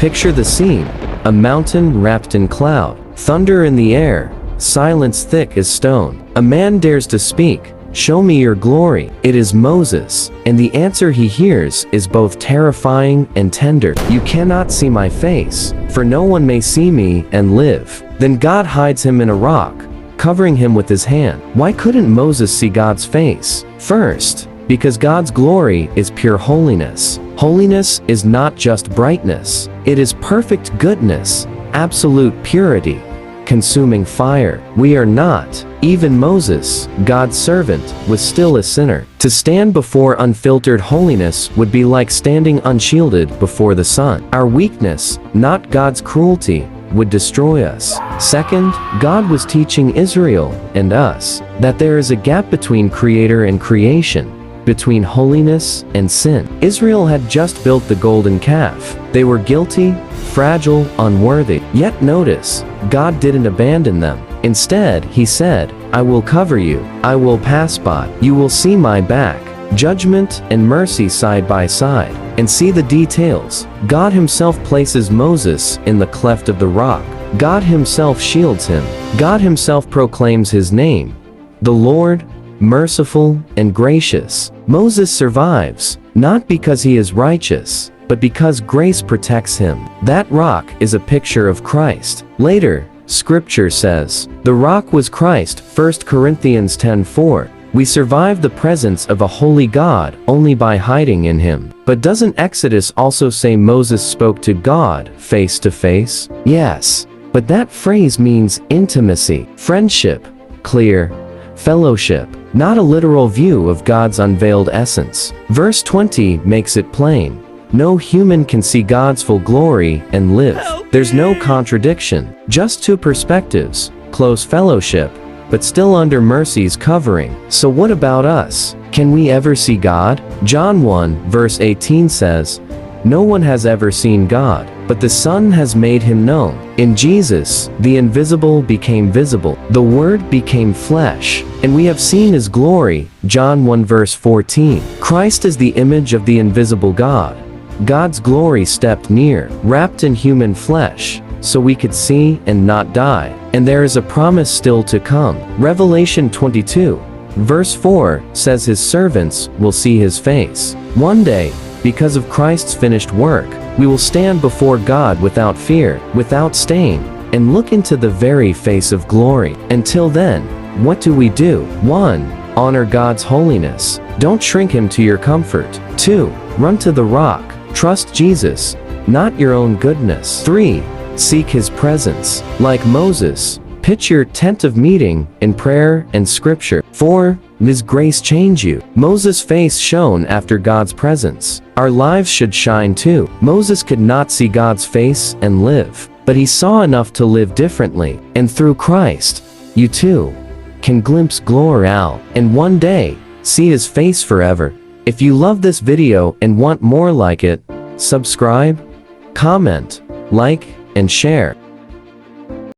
Picture the scene: a mountain wrapped in cloud, thunder in the air, silence thick as stone. A man dares to speak, "Show me your glory." It is Moses, and the answer he hears is both terrifying and tender. "You cannot see my face, for no one may see me and live." Then God hides him in a rock, covering him with his hand. Why couldn't Moses see God's face? First, because God's glory is pure holiness. Holiness is not just brightness, it is perfect goodness, absolute purity, consuming fire. We are not. Even Moses, God's servant, was still a sinner. To stand before unfiltered holiness would be like standing unshielded before the sun. Our weakness, not God's cruelty, would destroy us. Second, God was teaching Israel and us that there is a gap between Creator and creation, between holiness and sin. Israel had just built the golden calf. They were guilty, fragile, unworthy. Yet notice, God didn't abandon them. Instead, he said, "I will cover you. I will pass by. You will see my back." Judgment and mercy side by side. And see the details. God himself places Moses in the cleft of the rock. God himself shields him. God himself proclaims his name, the Lord, merciful and gracious. Moses survives, not because he is righteous, but because grace protects him. That rock is a picture of Christ. Later, Scripture says, the rock was Christ, 1 Corinthians 10:4. We survive the presence of a holy God only by hiding in him. But doesn't Exodus also say Moses spoke to God face to face? Yes, but that phrase means intimacy, friendship, clear, fellowship, not a literal view of God's unveiled essence. Verse 20 makes it plain. No human can see God's full glory and live. There's no contradiction, just two perspectives, close fellowship, but still under mercy's covering. So what about us? Can we ever see God? John 1 verse 18 says, "No one has ever seen God, but the Son has made him known." In Jesus, the invisible became visible. The Word became flesh, and we have seen his glory. John 1 verse 14. Christ is the image of the invisible God. God's glory stepped near, wrapped in human flesh, so we could see and not die. And there is a promise still to come. Revelation 22, verse 4 says his servants will see his face. One day, because of Christ's finished work, we will stand before God without fear, without stain, and look into the very face of glory. Until then, what do we do? 1. Honor God's holiness. Don't shrink him to your comfort. 2. Run to the rock. Trust Jesus, not your own goodness. 3. Seek his presence. Like Moses, pitch your tent of meeting in prayer and scripture. 4. His grace change you. Moses' face shone after God's presence. Our lives should shine too. Moses could not see God's face and live, but he saw enough to live differently. And through Christ, you too can glimpse glory out, and one day, see his face forever. If you love this video and want more like it, subscribe, comment, like, and share.